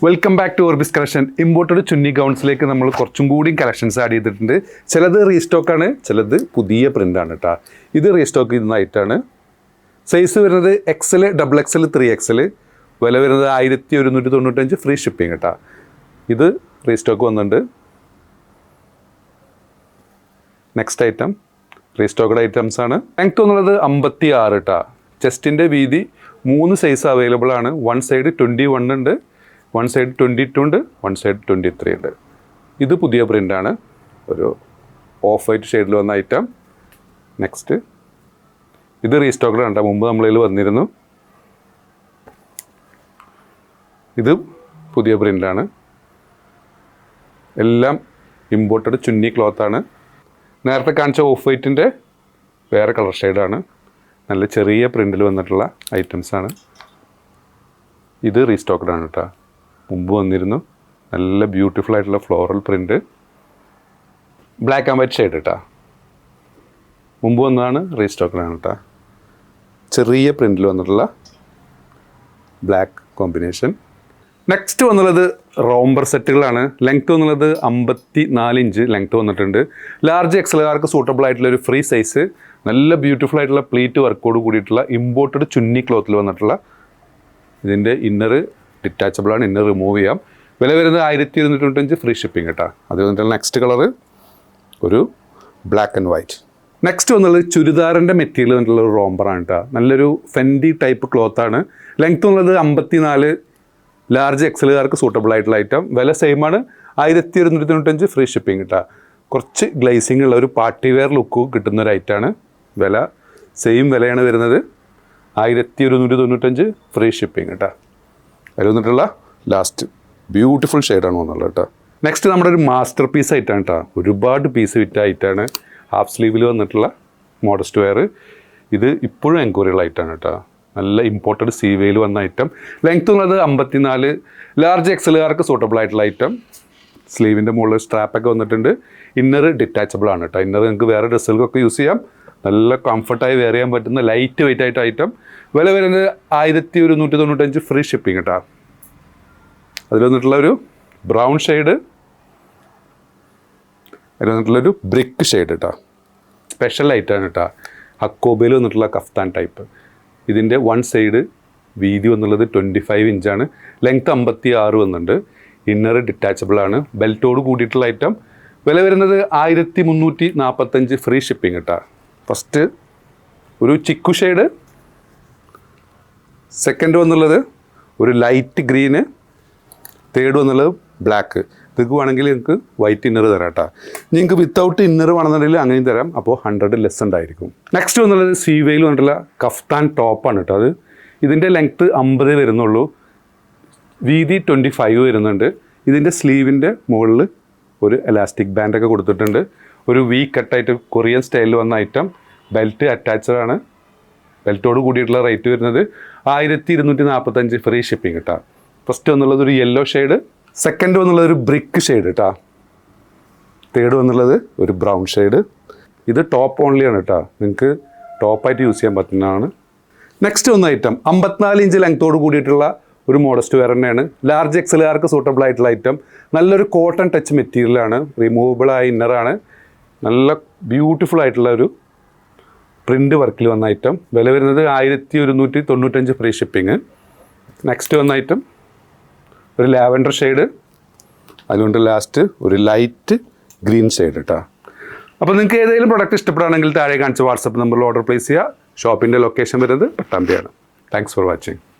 Welcome back to Orbis collection. Imported chunni ഗൗൺസിലേക്ക് നമ്മൾ കുറച്ചും കൂടി കളക്ഷൻസ് ആഡ് ചെയ്തിട്ടുണ്ട്. ചിലത് റീസ്റ്റോക്കാണ്, ചിലത് പുതിയ പ്രിൻ്റാണ് കേട്ടോ. ഇത് റീസ്റ്റോക്ക് ചെയ്യുന്നതായിട്ടാണ്. സൈസ് വരുന്നത് XL, XXL, 3XL. വില വരുന്നത് 1195, ഫ്രീ ഷിപ്പിംഗ് കേട്ടോ. ഇത് റീസ്റ്റോക്ക് വന്നിട്ടുണ്ട്. നെക്സ്റ്റ് ഐറ്റം റീസ്റ്റോക്കഡ് ഐറ്റംസ് ആണ്. ലെങ്ത് എന്നുള്ളത് 56 കേട്ടോ. ചെസ്റ്റിൻ്റെ വീതി 3 സൈസ് അവൈലബിൾ ആണ്. വൺ സൈഡ് 21 ഉണ്ട്, വൺ സൈഡ് 22 ഉണ്ട്, വൺ സൈഡ് 23 ഉണ്ട്. ഇത് പുതിയ പ്രിൻ്റാണ്, ഒരു ഓഫ് വൈറ്റ് ഷെയ്ഡിൽ വന്ന ഐറ്റം. നെക്സ്റ്റ് ഇത് റീസ്റ്റോക്കഡ് ആണ്, മുമ്പ് നമ്മളിൽ വന്നിരുന്നു. ഇത് പുതിയ പ്രിൻ്റാണ്, എല്ലാം ഇമ്പോർട്ടഡ് ചുന്നി ക്ലോത്താണ്. നേരത്തെ കാണിച്ച ഓഫ് വൈറ്റിൻ്റെ വേറെ കളർ ഷെയ്ഡാണ്, നല്ല ചെറിയ പ്രിൻ്റിൽ വന്നിട്ടുള്ള ഐറ്റംസാണ്. ഇത് റീസ്റ്റോക്കഡ് ആണ് കേട്ടോ, മുമ്പ് വന്നിരുന്നു. നല്ല ബ്യൂട്ടിഫുൾ ആയിട്ടുള്ള floral print, black and white shade കേട്ടോ. മുമ്പ് വന്നതാണ്, റീസ്റ്റോക്കഡ് ആണ് കേട്ടോ. ചെറിയ പ്രിൻ്റിൽ വന്നിട്ടുള്ള ബ്ലാക്ക് കോമ്പിനേഷൻ. നെക്സ്റ്റ് വന്നുള്ളത് റോംബർ സെറ്റുകളാണ്. ലെങ്ത്ത് വന്നുള്ളത് 54 ഇഞ്ച് ലെങ്ത്ത് വന്നിട്ടുണ്ട്. ലാർജ് XLകാർക്ക് സൂട്ടബിൾ ആയിട്ടുള്ള ഒരു ഫ്രീ സൈസ്, നല്ല ബ്യൂട്ടിഫുൾ ആയിട്ടുള്ള പ്ലീറ്റ് വർക്കോട് കൂടിയിട്ടുള്ള ഇമ്പോർട്ടഡ് ചുന്നി ക്ലോത്തിൽ വന്നിട്ടുള്ള. ഇതിൻ്റെ ഇന്നർ ഡിറ്റാച്ചബിൾ ആണ്, ഇന്നർ റിമൂവ് ചെയ്യാം. വില വരുന്നത് 1295, ഫ്രീ ഷിപ്പിംഗ് കേട്ടോ. അത് വന്നിട്ടുള്ള നെക്സ്റ്റ് കളറ് ഒരു ബ്ലാക്ക് ആൻഡ് വൈറ്റ്. നെക്സ്റ്റ് വന്നുള്ളത് ചുരിദാറിൻ്റെ മെറ്റീരിയൽ വന്നിട്ടുള്ള ഒരു റോംബറാണ് കേട്ടോ. നല്ലൊരു ഫെൻഡി ടൈപ്പ് ക്ലോത്താണ്. ലെങ്ത്ത് വന്നുള്ളത് 54, ലാർജ് XLകാർക്ക് സൂട്ടബിൾ ആയിട്ടുള്ള ഐറ്റം. വില സെയിമാണ്, 1195, ഫ്രീ ഷിപ്പിംഗ് കേട്ടോ. കുറച്ച് ഗ്ലേസിംഗ് ഉള്ള ഒരു പാർട്ടി വെയർ ലുക്ക് കിട്ടുന്ന ഒരു ഐറ്റമാണ്. വില സെയിം വിലയാണ് വരുന്നത്, 1195, ഫ്രീ ഷിപ്പിംഗ് കേട്ടോ. അതിൽ വന്നിട്ടുള്ള ലാസ്റ്റ് ബ്യൂട്ടിഫുൾ ഷെയ്ഡാണ് വന്നുള്ളത് കേട്ടോ. നെക്സ്റ്റ് നമ്മുടെ ഒരു മാസ്റ്റർ പീസ് ആയിട്ടാണ് കേട്ടോ. ഒരുപാട് പീസ് വിറ്റ ആയിട്ടാണ്. ഹാഫ് സ്ലീവിൽ വന്നിട്ടുള്ള മോഡസ്റ്റ് വെയർ. ഇത് ഇപ്പോഴും എൻക്വയറികളായിട്ടാണ് കേട്ടോ. നല്ല ഇമ്പോർട്ടഡ് സീവയിൽ വന്ന ഐറ്റം. ലെങ്ത്ത് ഉള്ളത് 54, ലാർജ് XLകാർക്ക് സൂട്ടബിൾ ആയിട്ടുള്ള ഐറ്റം. സ്ലീവിൻ്റെ മുകളിൽ സ്ട്രാപ്പൊക്കെ വന്നിട്ടുണ്ട്. ഇന്നർ ഡിറ്റാച്ചബിൾ ആണ് കേട്ടോ. ഇന്നർ നിങ്ങൾക്ക് വേറെ ഡ്രസ്സുകൾക്കൊക്കെ യൂസ് ചെയ്യാം. നല്ല കംഫർട്ടായി വെയർ ചെയ്യാൻ പറ്റുന്ന ലൈറ്റ് വെയിറ്റ് ആയിട്ട് ഐറ്റം. വില വരുന്നത് 1195, ഫ്രീ ഷിപ്പിംഗ് കേട്ടോ. അതിൽ വന്നിട്ടുള്ള ഒരു ബ്രൗൺ ഷെയ്ഡ്, അതിൽ വന്നിട്ടുള്ളൊരു ബ്രിക്ക് ഷെയ്ഡ് കേട്ടോ. സ്പെഷ്യൽ ഐറ്റമാണ് കേട്ടോ. ഹക്കോബയിൽ വന്നിട്ടുള്ള കഫ്താൻ ടൈപ്പ്. ഇതിൻ്റെ വൺ സൈഡ് വീതി വന്നുള്ളത് 25 ഇഞ്ചാണ്. ലെങ്ത്ത് 56 വന്നിട്ടുണ്ട്. ഇന്നർ ഡിറ്റാച്ചബിൾ ആണ്, ബെൽറ്റോട് കൂടിയിട്ടുള്ള ഐറ്റം. വില വരുന്നത് 1345, ഫ്രീ ഷിപ്പിംഗ് കേട്ടോ. ഫസ്റ്റ് ഒരു ചിക്കു ഷെയ്ഡ്, സെക്കൻഡ് വന്നുള്ളത് ഒരു ലൈറ്റ് ഗ്രീന്, തേർഡ് വന്നുള്ളത് ബ്ലാക്ക്. ഇതൊക്കെ വേണമെങ്കിൽ നിങ്ങൾക്ക് വൈറ്റ് ഇന്നർ തരാം കേട്ടോ. നിങ്ങൾക്ക് വിത്തൗട്ട് ഇന്നർ വേണമെന്നുണ്ടെങ്കിൽ അങ്ങനെയും തരാം. അപ്പോൾ 100 ലെസ് ഉണ്ടായിരിക്കും. നെക്സ്റ്റ് വന്നുള്ളത് സീവയിൽ വന്നിട്ടുള്ള കഫ്താൻ ടോപ്പാണ് കേട്ടോ. അത് ഇതിൻ്റെ ലെങ്ത്ത് 50 വരുന്നുള്ളൂ, വീതി 25 വരുന്നുണ്ട്. ഇതിൻ്റെ സ്ലീവിൻ്റെ മുകളിൽ ഒരു എലാസ്റ്റിക് ബാൻഡൊക്കെ കൊടുത്തിട്ടുണ്ട്. ഒരു വി കട്ടായിട്ട് കൊറിയൻ സ്റ്റൈലിൽ വന്ന ഐറ്റം. ബെൽറ്റ് അറ്റാച്ച്ഡ് ആണ്. ബെൽറ്റോട് കൂടിയിട്ടുള്ള റേറ്റ് വരുന്നത് 1245, ഫ്രീ ഷിപ്പിംഗ് കേട്ടോ. ഫസ്റ്റ് വന്നുള്ളത് ഒരു യെല്ലോ ഷെയ്ഡ്, സെക്കൻഡ് വന്നുള്ളത് ഒരു ബ്രിക്ക് ഷെയ്ഡ് കേട്ടോ. തേർഡ് വന്നുള്ളത് ഒരു ബ്രൗൺ ഷെയ്ഡ്. ഇത് ടോപ്പ് ഓൺലിയാണ് കേട്ടോ, നിങ്ങൾക്ക് ടോപ്പായിട്ട് യൂസ് ചെയ്യാൻ പറ്റുന്നതാണ്. നെക്സ്റ്റ് വന്ന ഐറ്റം 54 ഇഞ്ച് ലെങ്ത്തോട് കൂടിയിട്ടുള്ള ഒരു മോഡസ്റ്റ് വെയർ തന്നെയാണ്. ലാർജ് XLകാർക്ക് സൂട്ടബിൾ ആയിട്ടുള്ള ഐറ്റം. നല്ലൊരു കോട്ടൺ ടച്ച് മെറ്റീരിയലാണ്, റിമൂവബിളായ ഇന്നറാണ്. നല്ല ബ്യൂട്ടിഫുൾ ആയിട്ടുള്ള ഒരു പ്രിൻ്റ് വർക്കിൽ വന്ന ഐറ്റം. വില വരുന്നത് 1195, ഫ്രീ ഷിപ്പിംഗ്. നെക്സ്റ്റ് വന്ന ഐറ്റം ഒരു ലാവൻഡർ ഷെയ്ഡ്, അതുകൊണ്ട് ലാസ്റ്റ് ഒരു ലൈറ്റ് ഗ്രീൻ ഷെയ്ഡ് കേട്ടോ. അപ്പോൾ നിങ്ങൾക്ക് ഏതെങ്കിലും പ്രൊഡക്റ്റ് ഇഷ്ടപ്പെടുകയാണെങ്കിൽ താഴെ കാണിച്ച വാട്സപ്പ് നമ്പറിൽ ഓർഡർ പ്ലേസ് ചെയ്യുക. ഷോപ്പിൻ്റെ ലൊക്കേഷൻ വരുന്നത് പട്ടാമ്പിയാണ്. Thanks for watching.